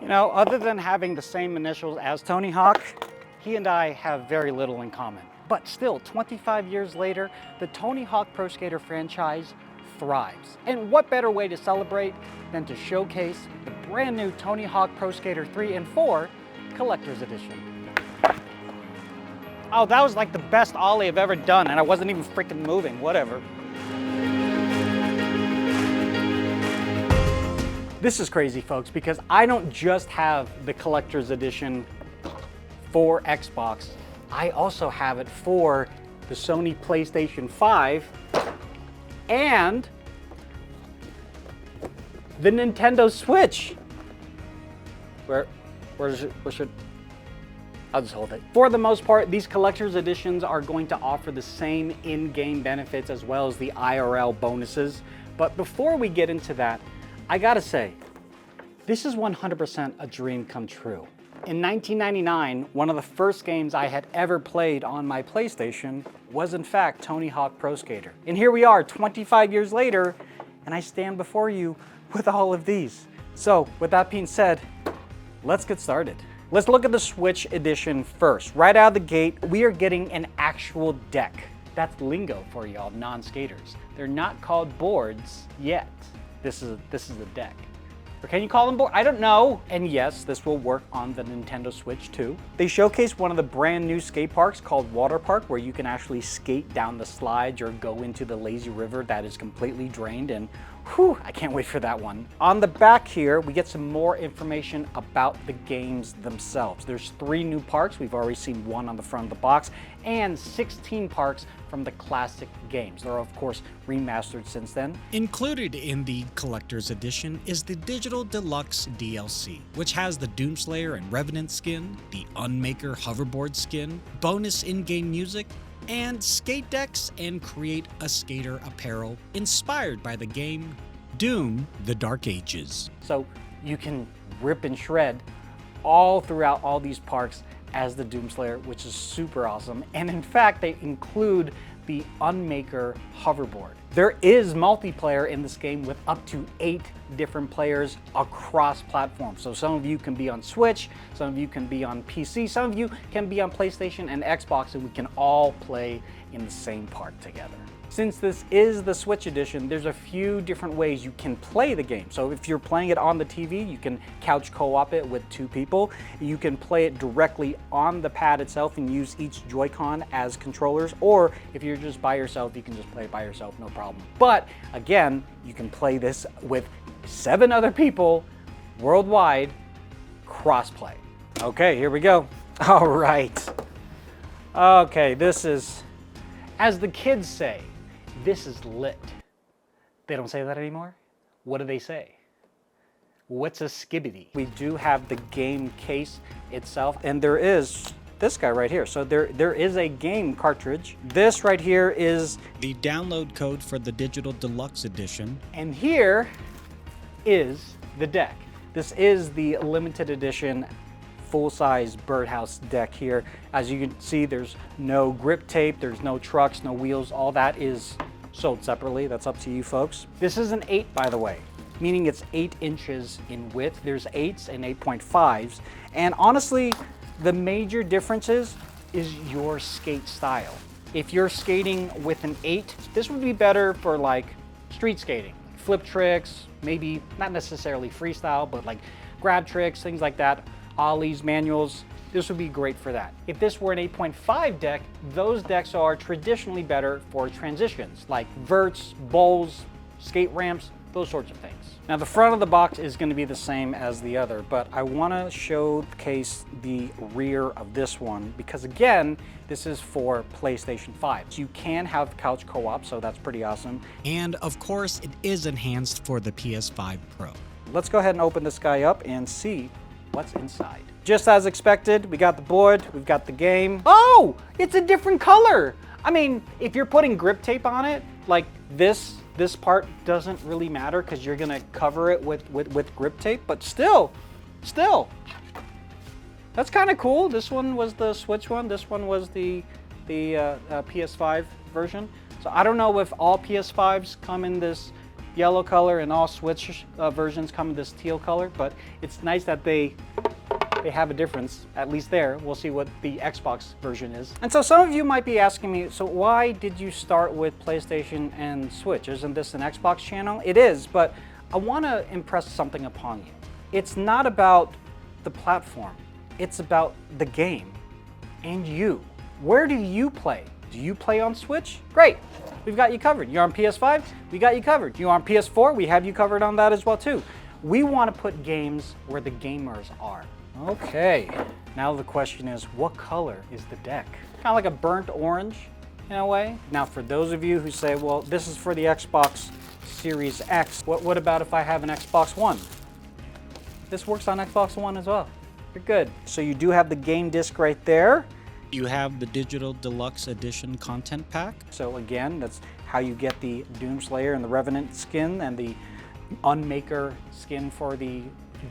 You know, other than having the same initials as Tony Hawk, he and I have very little in common. But still, 25 years later, the Tony Hawk Pro Skater franchise thrives. And what better way to celebrate than to showcase the brand new Tony Hawk Pro Skater 3 and 4 Collector's Edition. Oh, that was like the best ollie I've ever done, and I wasn't even freaking moving, whatever. This is crazy, folks, because I don't just have the Collector's Edition for Xbox, I also have it for the Sony PlayStation 5 and the Nintendo Switch. Where should, I'll just hold it. For the most part, these collector's editions are going to offer the same in-game benefits as well as the IRL bonuses. But before we get into that, I gotta say, this is 100% a dream come true. In 1999, one of the first games I had ever played on my PlayStation was in fact Tony Hawk Pro Skater. And here we are 25 years later, and I stand before you with all of these. So with that being said, let's get started. Let's look at the Switch edition first. Right out of the gate, we are getting an actual deck. That's lingo for y'all non-skaters. They're not called boards yet. This is a deck. Or can you call them board? I don't know. And yes, this will work on the Nintendo Switch too. They showcase one of the brand new skate parks called Water Park, where you can actually skate down the slides or go into the lazy river that is completely drained, and whew, I can't wait for that one. On the back here, we get some more information about the games themselves. There's 3 new parks. We've already seen one on the front of the box, and 16 parks from the classic games. They're of course remastered since then. Included in the Collector's Edition is the Digital Deluxe DLC, which has the Doomslayer and Revenant skin, the Unmaker hoverboard skin, bonus in-game music, and skate decks and Create a Skater apparel inspired by the game Doom: The Dark Ages. So you can rip and shred all throughout all these parks as the Doomslayer, which is super awesome. And in fact, they include the Unmaker hoverboard. There is multiplayer in this game with up to 8 different players across platforms. So some of you can be on Switch, some of you can be on PC, some of you can be on PlayStation and Xbox, and we can all play in the same park together. Since this is the Switch edition, there's a few different ways you can play the game. So if you're playing it on the TV, you can couch co-op it with 2 people. You can play it directly on the pad itself and use each Joy-Con as controllers. Or if you're just by yourself, you can just play it by yourself, no problem. But again, you can play this with 7 other people worldwide, cross-play. Okay, here we go. All right. Okay, this is, as the kids say, this is lit. They don't say that anymore? What do they say? What's a skibbity? We do have the game case itself, and there is this guy right here. So there is a game cartridge. This right here is the download code for the Digital Deluxe Edition. And here is the deck. This is the limited edition full-size Birdhouse deck here. As you can see, there's no grip tape, there's no trucks, no wheels. All that is sold separately. That's up to you folks. This is an 8, by the way, meaning it's 8 inches in width. There's 8s and 8.5s. And honestly, the major differences is your skate style. If you're skating with an 8, this would be better for like street skating, flip tricks, maybe not necessarily freestyle, but like grab tricks, things like that. Ollies, manuals, this would be great for that. If this were an 8.5 deck, those decks are traditionally better for transitions, like verts, bowls, skate ramps, those sorts of things. Now the front of the box is going to be the same as the other, but I want to showcase the rear of this one because again, this is for PlayStation 5. So you can have couch co-op, so that's pretty awesome. And of course, it is enhanced for the PS5 Pro. Let's go ahead and open this guy up and see what's inside. Just as expected, we got the board, we've got the game. Oh, it's a different color. I mean, if you're putting grip tape on it, like this part doesn't really matter because you're gonna cover it with grip tape, but still, that's kind of cool. This one was the Switch one, this one was the PS5 version. So I don't know if all PS5s come in this yellow color, and all Switch versions come in this teal color, but it's nice that they have a difference, at least there. We'll see what the Xbox version is. And so some of you might be asking me, so why did you start with PlayStation and Switch? Isn't this an Xbox channel? It is, but I want to impress something upon you. It's not about the platform. It's about the game and you. Where do you play? Do you play on Switch? Great, we've got you covered. You're on PS5? We got you covered. You're on PS4? We have you covered on that as well too. We want to put games where the gamers are. Okay, now the question is, what color is the deck? Kind of like a burnt orange in a way. Now for those of you who say, well, this is for the Xbox Series X, what about if I have an Xbox One? This works on Xbox One as well. You're good. So you do have the game disc right there. You have the Digital Deluxe Edition content pack. So again, that's how you get the Doomslayer and the Revenant skin and the Unmaker skin for the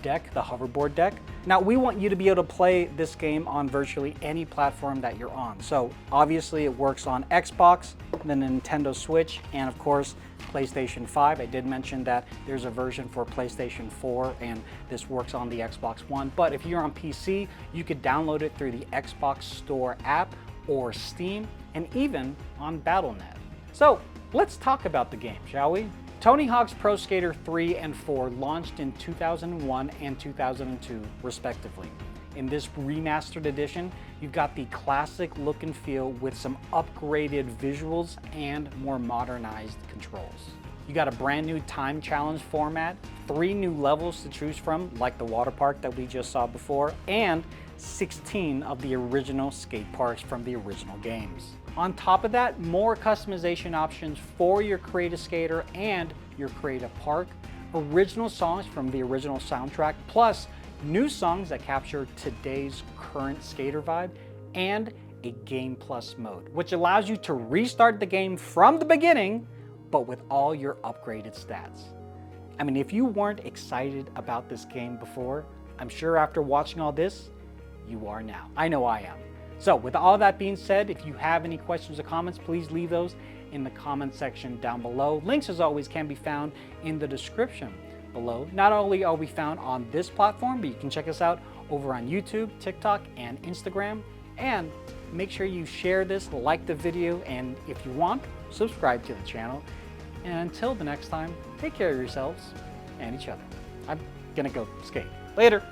deck, the hoverboard deck. Now we want you to be able to play this game on virtually any platform that you're on. So obviously it works on Xbox, the Nintendo Switch, and of course PlayStation 5. I did mention that there's a version for PlayStation 4 and this works on the Xbox One. But if you're on PC, you could download it through the Xbox Store app or Steam and even on Battle.net. So let's talk about the game, shall we? Tony Hawk's Pro Skater 3 and 4 launched in 2001 and 2002 respectively. In this remastered edition, you've got the classic look and feel with some upgraded visuals and more modernized controls. You got a brand new time challenge format, 3 new levels to choose from, like the water park that we just saw before, and 16 of the original skate parks from the original games. On top of that, more customization options for your Create-A Skater and your Create-A Park, original songs from the original soundtrack, plus new songs that capture today's current skater vibe, and a Game Plus mode, which allows you to restart the game from the beginning, but with all your upgraded stats. I mean, if you weren't excited about this game before, I'm sure after watching all this, you are now. I know I am. So with all that being said, if you have any questions or comments, please leave those in the comment section down below. Links, as always, can be found in the description below. Not only are we found on this platform, but you can check us out over on YouTube, TikTok, and Instagram. And make sure you share this, like the video, and if you want, subscribe to the channel. And until the next time, take care of yourselves and each other. I'm gonna go skate. Later.